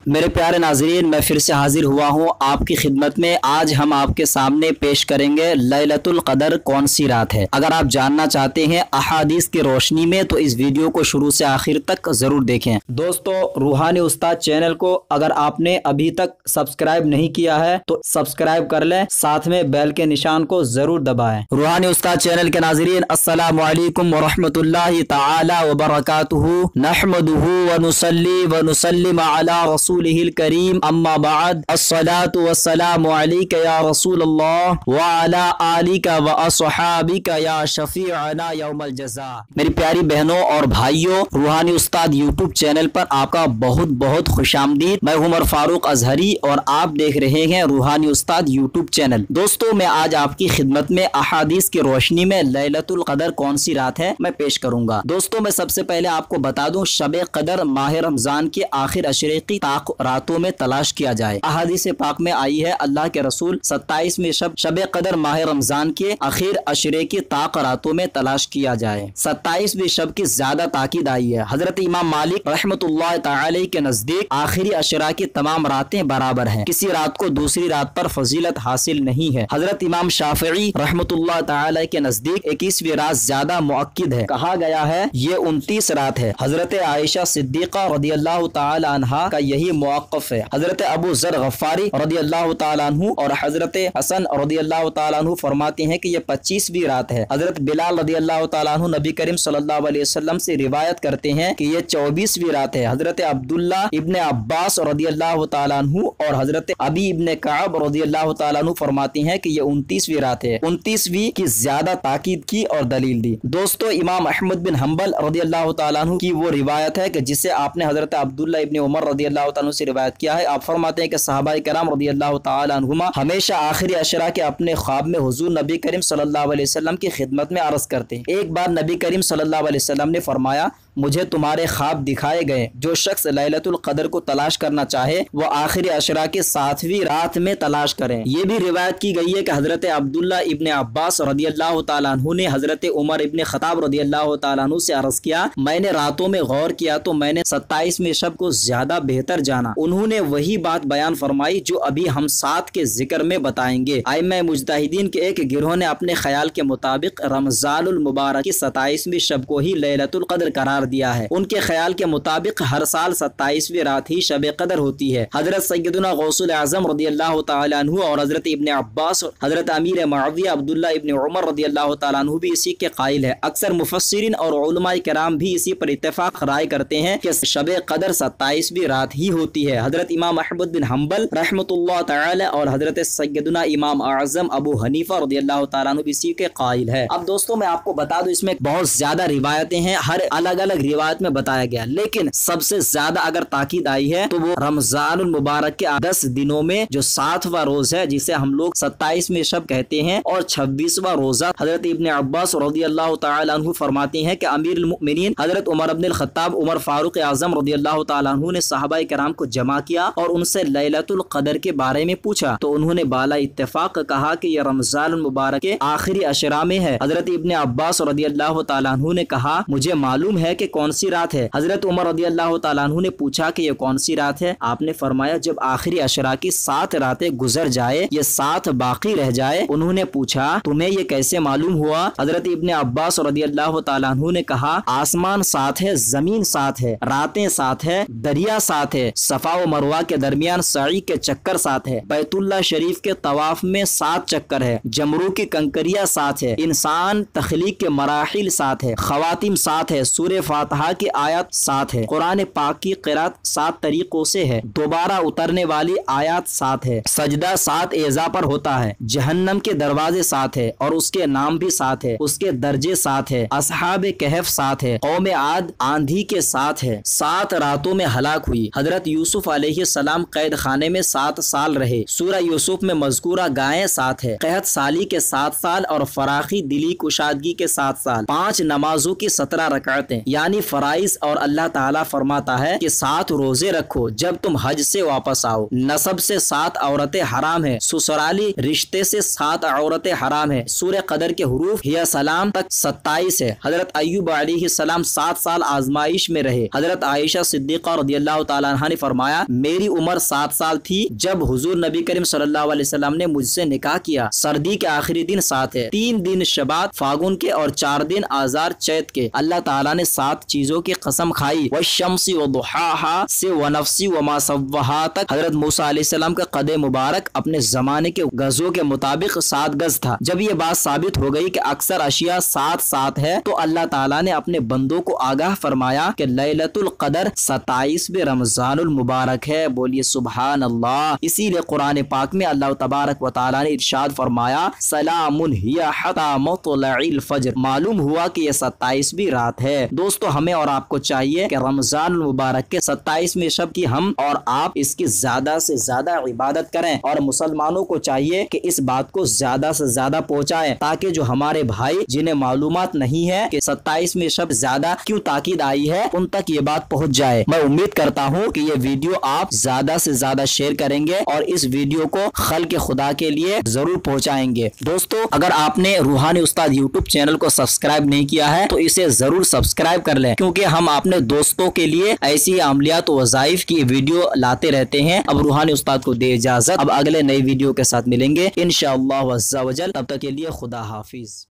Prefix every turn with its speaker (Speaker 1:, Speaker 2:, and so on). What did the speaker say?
Speaker 1: मेरे प्यारे नाज़रीन, मैं फिर से हाजिर हुआ हूँ आपकी खिदमत में। आज हम आपके सामने पेश करेंगे लैलतुल क़दर कौन सी रात है। अगर आप जानना चाहते हैं अहादीस की रोशनी में तो इस वीडियो को शुरू से आखिर तक ज़रूर देखें। दोस्तों, रूहानी उस्ताद चैनल को अगर आपने अभी तक सब्सक्राइब नहीं किया है तो सब्सक्राइब कर लें, साथ में बेल के निशान को ज़रूर दबाएं। रूहानी उस्ताद चैनल के नाज़रीन, अस्सलामु अलैकुम व रहमतुल्लाहि तआला व बरकातुहू। नहमदुहू व नुसल्ली व नुसल्लिम अला रसूलिहिल करीम, अम्मा बाद, अस्सलातु वस्सलामु अलैका या रसूलल्लाह व अला आलिका व अस्हाबिका या शफीअना यौमल जज़ा। मेरी प्यारी बहनों और भाइयों, रूहानी उस्ताद यूट्यूब चैनल पर आपका बहुत बहुत खुशामदीद। मैं उमर फारूक अजहरी और आप देख रहे हैं रूहानी उस्ताद यूट्यूब चैनल। दोस्तों, मैं आज आपकी खिदमत में अहादीस की रोशनी में लैलतुल क़दर कौन सी रात है मैं पेश करूंगा। दोस्तों, मैं सबसे पहले आपको बता दूं, शबे क़दर माह रमजान के आखिर अशरे की रातों में तलाश किया जाए। अहादीस पाक में आई है, अल्लाह के रसूल 27वें शबे क़दर माह रमजान के आखिर अशरे की रातों में तलाश किया जाए। 27वें शब की ज्यादा ताकीद आई है। हजरत इमाम मालिक रहमतुल्लाह तआला के नजदीक आखिरी अशरा की तमाम रातें बराबर हैं, किसी रात को दूसरी रात पर फजीलत हासिल नहीं है। हजरत इमाम शाफिई रहमतुल्लाह तआला के नजदीक 21वीं रात ज्यादा मुअक्किद है। कहा गया है ये 29 रात है। हजरत आयशा सिद्दीक़ा रदियल्लाहु तआला अन्हा का यही मुअक्क़फ़ है। हजरत अबू ज़र गफ़ारी रदियल्लाहु तआला अन्हु और हजरत हसन रदियल्लाहु तआला अन्हु फरमाते हैं कि ये 25वीं रात है। हजरत बिलाल रदियल्लाहु तआला अन्हु नबी करीम सल्लल्लाहु अलैहि वसल्लम से रिवायत करते हैं कि ये 24वीं रात है। हजरत अब्दुल्ला इब्ने अब्बास रदियल्लाहु तआला अन्हु और हजरत अबी इब्ने कअब रदियल्लाहु तआला अन्हु फरमाते हैं कि ये 29वीं रात है। 29वीं की ज्यादा ताकीद की और दलील दी। दोस्तों, इमाम अहमद बिन हम्बल रदियल्लाहु तआला अन्हु की वो रिवायत है कि जिसे आपने हजरत अब्दुल्ला इब्ने उमर रदियल्लाहु तआला से रिवायत किया है। आप फरमाते हैं कि सहाबाए किराम रदियल्लाहु तआला अन्हुमा हमेशा आखिरी अशरा के अपने ख्वाब में हुजूर नबी करीम सल्लल्लाहु अलैहि वसल्लम की खिदमत में अर्ज करते हैं। एक बार नबी करीम सल्लल्लाहु अलैहि वसल्लम ने फरमाया, मुझे तुम्हारे ख्वाब दिखाए गए। जो शख्स लैलतुल क़दर को तलाश करना चाहे वो आखिरी अशरा के 7वीं रात में तलाश करें। ये भी रिवायत की गई है कि हजरत अब्दुल्ला इब्ने अब्बास रदियल्लाहु तआला अन्हु ने हजरत उमर इब्ने खत्ताब रदियल्लाहु तआला अन्हु से अर्ज किया, मैंने रातों में गौर किया तो मैंने 27वें शब को ज्यादा बेहतर जाना। उन्होंने वही बात बयान फरमाई जो अभी हम साथ के जिक्र में बताएंगे। आइम्मा मुज्तहिदीन के एक गिरोह ने अपने ख्याल के मुताबिक रमजानुल मुबारक की 27वीं शब को ही लैलतुल क़दर करार दिया है। उनके ख्याल के मुताबिक हर साल 27वीं रात ही शबे क़दर होती है। हजरत सैयदुना गौसुल आज़म रदियल्लाहु तआला अन्हु और हजरत इब्ने अब्बास, हजरत अमीर मुआविया अब्दुल्ला इब्ने उमर रदियल्लाहु तआला अन्हु भी इसी के कायल है। अक्सर मुफस्सिरीन और उलमाए किराम भी इसी पर इत्तेफाक राय करते हैं कि शबे क़दर 27वीं रात ही होती है। हजरत इमाम अहमद बिन हम्बल रहमतुल्लाह तआला और हजरत सैयदुना इमाम आज़म अबू हनीफा रदियल्लाहु तआला अन्हु भी इसी के कायल है। अब दोस्तों, मैं आपको बता दूं, इसमें बहुत ज्यादा रिवायतें हैं, हर अलग अलग रिवायत में बताया गया, लेकिन सबसे ज्यादा अगर ताकीद आई है तो वो रमजानुल मुबारक के 10 दिनों में जो 7वां रोज है, जिसे हम लोग 27वें शब कहते हैं, और 26वां रोजा। हजरत इब्ने अब्बास रदियल्लाहु तआला अन्हु फरमाते हैं कि अमीरुल मुमिनीन हजरत उमर इब्नुल खत्ताब उमर फारूक आजम रदियल्लाहु तआला अन्हु ने सहाबाए किराम को जमा किया और उनसे लैलतुल क़दर के बारे में पूछा तो उन्होंने बाला इत्तेफाक कहा कि यह रमजानुल मुबारक के आखिरी अशरा में है। हजरत इब्ने अब्बास रदियल्लाहु तआला अन्हु ने कहा, मुझे मालूम है कि कौन सी रात है। हजरत उमर रदियल्लाहु तआला अन्हु ने पूछा कि ये कौन सी रात है। आपने फरमाया, जब आखिरी अशरा की 7 रातें गुजर जाए, ये 7 बाकी रह जाए। उन्होंने पूछा, तुम्हें ये कैसे मालूम हुआ? हजरत इब्ने अब्बास रदियल्लाहु तआला अन्हु ने कहा, आसमान 7 है, जमीन 7 है, रातें 7 है, दरिया 7 है, सफा व मरवा के दरमियान सई के चक्कर 7 है, बैतुल्लाह शरीफ के तवाफ में 7 चक्कर है, जमरू की कंकरिया 7 है, इंसान तख्लीक के मराहिल 7 है, खवातिम 7 है, सूरह फातिहा की आयत 7 है, कुरान पाक की क़िरात 7 तरीकों से है, दोबारा उतरने वाली आयत 7 है, सजदा 7 एज़ा पर होता है, जहन्नम के दरवाजे 7 है और उसके नाम भी 7 है, उसके दर्जे 7 है, असहाबे कहफ 7 है, कौम आद आंधी के 7 है, 7 रातों में हलाक हुई। हजरत यूसुफ अलैहिस्सलाम कैद खाने में 7 साल रहे। सूरह यूसुफ में मज़कूरा गायें 7 है, कहत साली के 7 साल और फराखी दिली कुशादगी के 7 साल, 5 नमाजों की 17 रकातें, یعنی فرائض، اور اللہ تعالیٰ فرماتا ہے کہ 7 روزے رکھو جب تم حج سے واپس آؤ۔ نسب سے 7 عورتیں حرام ہے، سسرالی رشتے سے 7 عورتیں حرام ہے۔ سورہ قدر کے حروف ہیا سلام تک 27 ہے۔ حضرت ایوب علیہ السلام 7 سال آزمائش میں رہے۔ حضرت عائشہ صدیقہ رضی اللہ تعالیٰ عنہ نے فرمایا میری عمر 7 سال تھی جب حضور نبی کریم صلی اللہ علیہ وسلم نے مجھ سے نکاح کیا۔ سردی کے آخری دن 7 ہے، 3 دن شبات فاگن کے اور 4 دن آذار چیت کے۔ اللہ تعالیٰ نے 7 چیزوں کی قسم کھائی، والشمس وضحاها سے ونفس وما سواها تک۔ حضرت موسیٰ علیہ السلام کا قد مبارک اپنے زمانے کے گزوں کے مطابق 7 گز تھا۔ جب یہ بات ثابت ہو گئی کہ اکثر اشیاء 7 ہے تو اللہ تعالیٰ نے اپنے بندوں کو آگاہ فرمایا کہ لیلۃ القدر 27 رمضان المبارک ہے۔ بولیے سبحان اللہ۔ اسی لیے قرآن پاک میں اللہ تبارک و تعالیٰ نے ارشاد فرمایا سلام ہی حتی مطلع الفجر۔ معلوم ہوا کہ یہ 27ویں رات ہے۔ دوستو ہمیں اور آپ کو چاہیے کہ رمضان المبارک کے 27ویں شب کی ہم اور آپ اس کی زیادہ سے زیادہ عبادت کریں، اور مسلمانوں کو چاہیے کہ اس بات کو زیادہ سے زیادہ پہنچائیں تاکہ جو ہمارے بھائی جنہیں معلومات نہیں ہے کہ 27ویں شب زیادہ کیوں تاکید آئی ہے ان تک یہ بات پہنچ جائے۔ میں امید کرتا ہوں کہ یہ ویڈیو آپ زیادہ سے زیادہ شیئر کریں گے اور اس ویڈیو کو خلق خدا کے لیے ضرور پہنچائیں گے۔ دوستو اگر آپ نے روحانی استاد یوٹیوب چینل کو سبسکرائب نہیں کیا ہے تو اسے ضرور سبسکرائب کر لیں، کیونکہ ہم اپنے دوستوں کے لیے ایسی عملیات و وظائف کی ویڈیو لاتے رہتے ہیں۔ اب روحانی استاد کو دے اجازت، اب اگلے نئی ویڈیو کے ساتھ ملیں گے انشاءاللہ عز و جل۔ تب تک کے لیے خدا حافظ۔